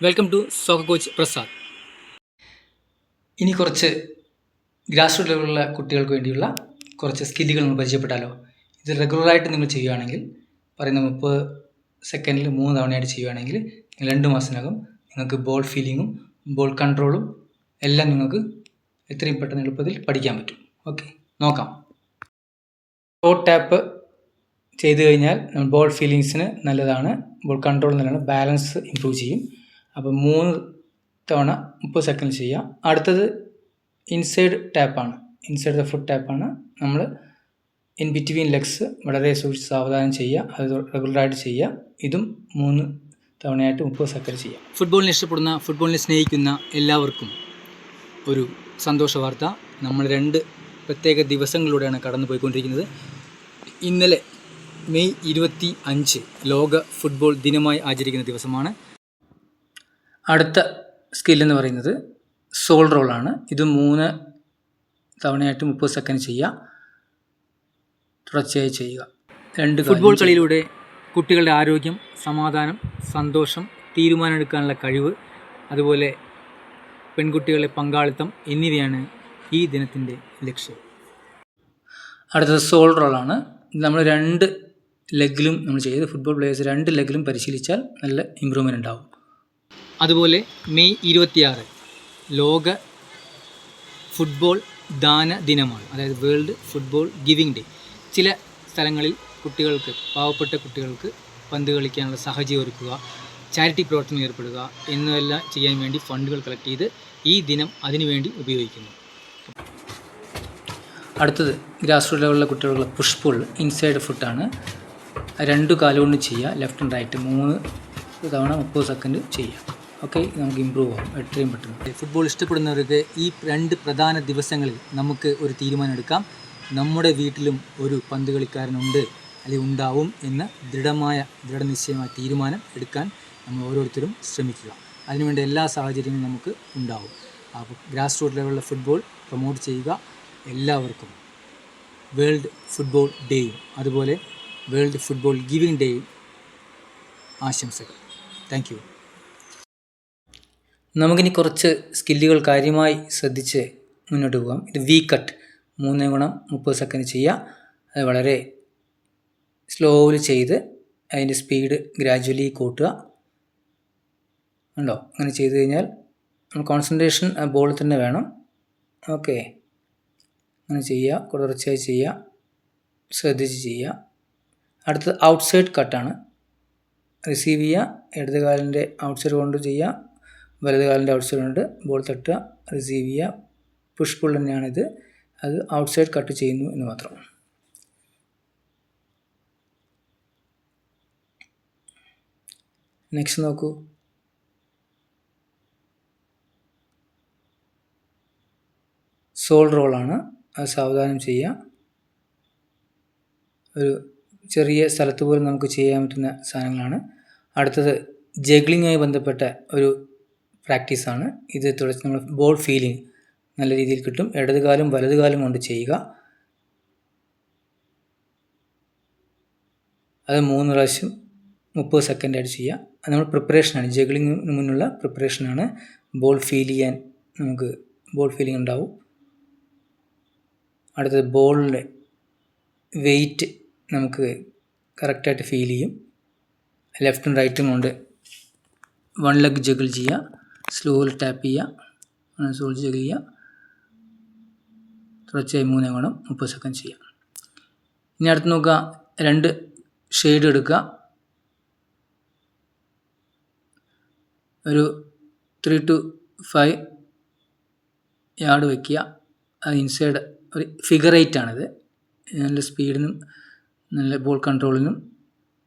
Welcome to soccer coach Prasad. ഇനി കുറച്ച് grass root ലെവലിലുള്ള കുട്ടികൾക്ക് വേണ്ടിയുള്ള കുറച്ച് സ്കില്ലുകൾ നമ്മൾ പരിചയപ്പെട്ടാലോ. ഇത് റെഗുലറായിട്ട് നിങ്ങൾ ചെയ്യുകയാണെങ്കിൽ പറയുന്ന 30 സെക്കൻഡിൽ 3 തവണയായിട്ട് ചെയ്യുകയാണെങ്കിൽ 2 മാസത്തിനകം നിങ്ങൾക്ക് ബോൾ ഫീലിങ്ങും ബോൾ കൺട്രോളും എല്ലാം നിങ്ങൾക്ക് എത്രയും പെട്ടെന്ന് എളുപ്പത്തിൽ പഠിക്കാൻ പറ്റും. ഓക്കെ, നോക്കാം. ഷോട്ട് ടാപ്പ് ചെയ്തു കഴിഞ്ഞാൽ ബോൾ ഫീലിങ്സിന് നല്ലതാണ്, ബോൾ കൺട്രോൾ നല്ലതാണ്, ബാലൻസ് ഇമ്പ്രൂവ് ചെയ്യും. അപ്പോൾ 3 തവണ 30 സെക്കൻഡ് ചെയ്യുക. അടുത്തത് ഇൻസൈഡ് ടാപ്പാണ്, ഇൻസൈഡ് ദ ഫുട്ട് ടാപ്പാണ്. നമ്മൾ ഇൻ ബിറ്റ്വീൻ ലെഗ്സ് വളരെ സൂക്ഷിച്ച് സാവധാനം ചെയ്യുക, അത് റെഗുലറായിട്ട് ചെയ്യുക. ഇതും 3 തവണയായിട്ട് 30 സെക്കൻഡ് ചെയ്യുക. ഫുട്ബോളിനെ ഇഷ്ടപ്പെടുന്ന, ഫുട്ബോളിനെ സ്നേഹിക്കുന്ന എല്ലാവർക്കും ഒരു സന്തോഷ വാർത്ത. നമ്മൾ 2 പ്രത്യേക ദിവസങ്ങളിലൂടെയാണ് കടന്നു പോയിക്കൊണ്ടിരിക്കുന്നത്. ഇന്നലെ മെയ് 25 ലോക ഫുട്ബോൾ ദിനമായി ആചരിക്കുന്ന ദിവസമാണ്. അടുത്ത സ്കില്ലെന്ന് പറയുന്നത് സോൾ റോളാണ്. ഇത് 3 തവണയായിട്ട് 30 സെക്കൻഡ് ചെയ്യുക, തുടർച്ചയായി ചെയ്യുക. 2 ഫുട്ബോൾ കളിയിലൂടെ കുട്ടികളുടെ ആരോഗ്യം, സമാധാനം, സന്തോഷം, തീരുമാനമെടുക്കാനുള്ള കഴിവ്, അതുപോലെ പെൺകുട്ടികളുടെ പങ്കാളിത്തം എന്നിവയാണ് ഈ ദിനത്തിൻ്റെ ലക്ഷ്യം. അടുത്തത് സോൾ റോളാണ്. ഇത് നമ്മൾ 2 ലെഗിലും നമ്മൾ ചെയ്ത് ഫുട്ബോൾ പ്ലേയേഴ്സ് 2 ലെഗിലും പരിശീലിച്ചാൽ നല്ല ഇമ്പ്രൂവ്മെൻ്റ് ഉണ്ടാവും. അതുപോലെ മെയ് 26 ലോക ഫുട്ബോൾ ദാന ദിനമാണ്, അതായത് വേൾഡ് ഫുട്ബോൾ ഗിവിംഗ് ഡേ. ചില സ്ഥലങ്ങളിൽ കുട്ടികൾക്ക്, പാവപ്പെട്ട കുട്ടികൾക്ക് പന്ത് കളിക്കാനുള്ള സാഹചര്യം ഒരുക്കുക, ചാരിറ്റി പ്രവർത്തനം ഏർപ്പെടുക എന്നെല്ലാം ചെയ്യാൻ വേണ്ടി ഫണ്ടുകൾ കളക്ട് ചെയ്ത് ഈ ദിനം അതിനുവേണ്ടി ഉപയോഗിക്കുന്നു. അടുത്തത് ഗ്രാസ് റൂട്ട് ലെവലിലെ കുട്ടികളുള്ള പുഷ് പുൾ ഇൻസൈഡ് ഫുട്ടാണ്. 2 കാലുകൊണ്ട് ചെയ്യുക, ലെഫ്റ്റ് ആൻഡ് റൈറ്റ് 3 തവണ 30 സെക്കൻഡ് ചെയ്യുക. ഓക്കെ, നമുക്ക് ഇമ്പ്രൂവ് ആവും എത്രയും പെട്ടെന്ന്. ഫുട്ബോൾ ഇഷ്ടപ്പെടുന്നവർക്ക് ഈ 2 പ്രധാന ദിവസങ്ങളിൽ നമുക്ക് ഒരു തീരുമാനം എടുക്കാം. നമ്മുടെ വീട്ടിലും ഒരു പന്ത് കളിക്കാരനുണ്ട് അല്ലെങ്കിൽ ഉണ്ടാവും എന്ന ദൃഢനിശ്ചയമായ തീരുമാനം എടുക്കാൻ നമ്മൾ ഓരോരുത്തരും ശ്രമിക്കുക. അതിനുവേണ്ട എല്ലാ സാഹചര്യങ്ങളും നമുക്ക് ഉണ്ടാവും. അപ്പോൾ ഗ്രാസ് റൂട്ട് ലെവലിലെ ഫുട്ബോൾ പ്രൊമോട്ട് ചെയ്യുക. എല്ലാവർക്കും വേൾഡ് ഫുട്ബോൾ ഡേയും അതുപോലെ വേൾഡ് ഫുട്ബോൾ ഗിവിംഗ് ഡേയും ആശംസകൾ. Thank you. നമുക്കിനി കുറച്ച് സ്കില്ലുകൾ കാര്യമായി ശ്രദ്ധിച്ച് മുന്നോട്ട് പോകാം. ഇത് വി കട്ട് 3 ഗുണം 30 സെക്കൻഡ് ചെയ്യുക. അത് വളരെ സ്ലോയിൽ ചെയ്ത് അതിൻ്റെ സ്പീഡ് ഗ്രാജ്വലി കൂട്ടുക. ഉണ്ടോ? അങ്ങനെ ചെയ്ത് കഴിഞ്ഞാൽ നമ്മൾ കോൺസെൻട്രേഷൻ ആ ബോളിൽ തന്നെ വേണം. ഓക്കെ, അങ്ങനെ ചെയ്യുക, തുടർച്ചയായി ചെയ്യുക, ശ്രദ്ധിച്ച് ചെയ്യുക. അടുത്തത് ഔട്ട്സൈഡ് കട്ടാണ്. റിസീവ് ചെയ്യുക, ഇടത് കാലിൻ്റെ ഔട്ട്സൈഡ് കൊണ്ട് ചെയ്യുക, വലത് കാലിൻ്റെ ഔട്ട്സൈഡ് കൊണ്ട് ബോൾ തട്ടുക, റിസീവ് ചെയ്യുക. പുഷ് പുൾ തന്നെയാണിത്, അത് ഔട്ട്സൈഡ് കട്ട് ചെയ്യുന്നു എന്ന് മാത്രം. നെക്സ്റ്റ് നോക്കൂ. സോൾ റോളാണ്. അത് സാവധാനം ചെയ്യുക. ഒരു ചെറിയ സ്ഥലത്ത് പോലും നമുക്ക് ചെയ്യാൻ പറ്റുന്ന സാധനങ്ങളാണ്. അടുത്തത് ജഗ്ലിങ്ങുമായി ബന്ധപ്പെട്ട ഒരു പ്രാക്ടീസാണ്. ഇത് തുടർന്ന് നമ്മൾ ബോൾ ഫീലിംഗ് നല്ല രീതിയിൽ കിട്ടും. ഇടത് കാലും വലത് കാലും കൊണ്ട് ചെയ്യുക. അത് 3 പ്രാവശ്യം 30 സെക്കൻഡായിട്ട് ചെയ്യുക. അത് നമ്മൾ പ്രിപ്പറേഷനാണ്, ജഗ്ലിങ്ങിന് മുന്നുള്ള പ്രിപ്പറേഷനാണ്. ബോൾ ഫീൽ ചെയ്യാൻ നമുക്ക് ബോൾ ഫീലിംഗ് ഉണ്ടാവും. അടുത്തത് ബോളിൻ്റെ വെയിറ്റ് നമുക്ക് കറക്റ്റായിട്ട് ഫീൽ ചെയ്യും. ലെഫ്റ്റും റൈറ്റും കൊണ്ട് 1 ലെഗ് ജഗിൾ ചെയ്യുക, സ്ലോയിൽ ടാപ്പ് ചെയ്യുക, സ്ലോ ജഗിൾ ചെയ്യുക, തുടർച്ചയായി 3 ഗുണം 30 സെക്കൻഡ് ചെയ്യുക. ഇനി അടുത്ത് നോക്കുക, 2 ഷെയ്ഡ് എടുക്കുക. ഒരു 3 to 5 യാർഡ് വയ്ക്കുക. അത് ഇൻസൈഡ് ഒരു ഫിഗർ 8 ആണിത്. നല്ല സ്പീഡിനും നല്ല ബോൾ കൺട്രോളിനും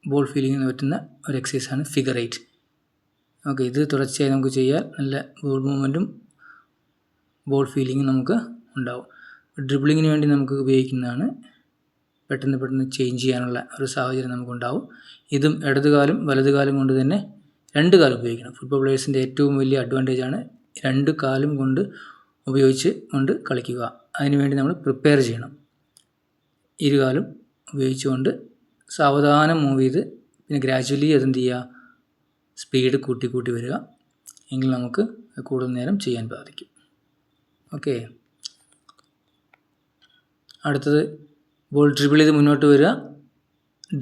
ബോൾ ഫീലിങ്ങിന് പറ്റുന്ന ഒരു എക്സസൈസാണ് ഫിഗർ 8. ഓക്കെ, ഇത് തുടർച്ചയായി നമുക്ക് ചെയ്യാൻ നല്ല ബോൾ മൂവ്മെൻറ്റും ബോൾ ഫീലിങ്ങും നമുക്ക് ഉണ്ടാവും. ഡ്രിബിളിങ്ങിന് വേണ്ടി നമുക്ക് ഉപയോഗിക്കുന്നതാണ്. പെട്ടെന്ന് ചേഞ്ച് ചെയ്യാനുള്ള ഒരു സാഹചര്യം നമുക്കുണ്ടാവും. ഇതും ഇടതുകാലും വലതുകാലും കൊണ്ട് തന്നെ 2 കാലും ഉപയോഗിക്കണം. ഫുട്ബോൾ പ്ലേയേഴ്സിൻ്റെ ഏറ്റവും വലിയ അഡ്വാൻറ്റേജാണ് 2 കാലും കൊണ്ട് കളിക്കുക. അതിനുവേണ്ടി നമ്മൾ പ്രിപ്പയർ ചെയ്യണം. 2 കാലും ഉപയോഗിച്ചുകൊണ്ട് സാവധാനം മൂവ് ചെയ്ത് പിന്നെ ഗ്രാജ്വലി അതെന്ത് ചെയ്യുക, സ്പീഡ് കൂട്ടി വരിക. എങ്കിൽ നമുക്ക് കൂടുതൽ നേരം ചെയ്യാൻ സാധിക്കും. ഓക്കെ, അടുത്തത് ബോൾ ഡ്രിബിൾ ചെയ്ത് മുന്നോട്ട് വരിക,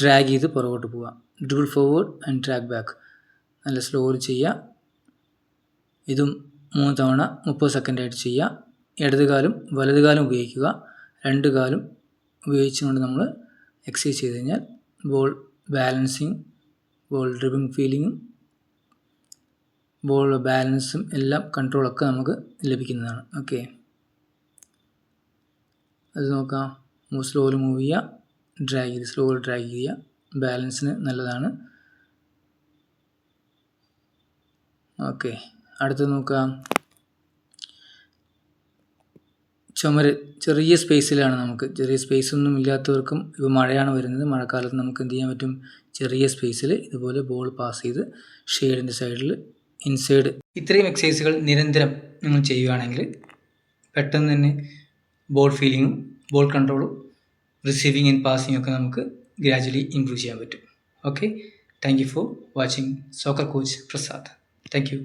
ഡ്രാഗ് ചെയ്ത് പുറകോട്ട് പോവുക. Dribble forward and drag back. നല്ല സ്ലോയിൽ ചെയ്യുക. ഇതും 3 തവണ 30 സെക്കൻഡായിട്ട് ചെയ്യുക. ഇടത് കാലും വലത് കാലും ഉപയോഗിക്കുക. 2 കാലും ഉപയോഗിച്ചുകൊണ്ട് നമ്മൾ എക്സസൈസ് ചെയ്ത് കഴിഞ്ഞാൽ ബോൾ ബാലൻസിങ്, ബോൾ ഡ്രിബിങ് ഫീലിങ്ങും ബോൾ ബാലൻസും എല്ലാം കൺട്രോളൊക്കെ നമുക്ക് ലഭിക്കുന്നതാണ്. ഓക്കെ, അത് നോക്കാം. സ്ലോയിൽ മൂവ് ചെയ്യുക, ഡ്രാഗ് ചെയ്ത് സ്ലോയിൽ ഡ്രാഗ് ചെയ്യുക. ബാലൻസിന് നല്ലതാണ്. ഓക്കെ, അടുത്തത് നോക്കാം. ചുമര് ചെറിയ സ്പേസിലാണ്, നമുക്ക് ചെറിയ സ്പേസ് ഒന്നും ഇല്ലാത്തവർക്കും, ഇപ്പോൾ മഴയാണ് വരുന്നത്, മഴക്കാലത്ത് നമുക്ക് എന്ത് ചെയ്യാൻ പറ്റും, ചെറിയ സ്പേസിൽ ഇതുപോലെ ബോൾ പാസ് ചെയ്ത് ഷെയ്ഡിൻ്റെ സൈഡിൽ ഇൻസൈഡ്. ഇത്രയും എക്സസൈസുകൾ നിരന്തരം നിങ്ങൾ ചെയ്യുകയാണെങ്കിൽ പെട്ടെന്ന് തന്നെ ബോൾ ഫീലിങ്ങും ബോൾ കൺട്രോളും റിസീവിങ് ആൻഡ് പാസിംഗ് ഒക്കെ നമുക്ക് ഗ്രാജുവലി ഇംപ്രൂവ് ചെയ്യാൻ പറ്റും. Okay, thank you for watching soccer coach Prasad. Thank U.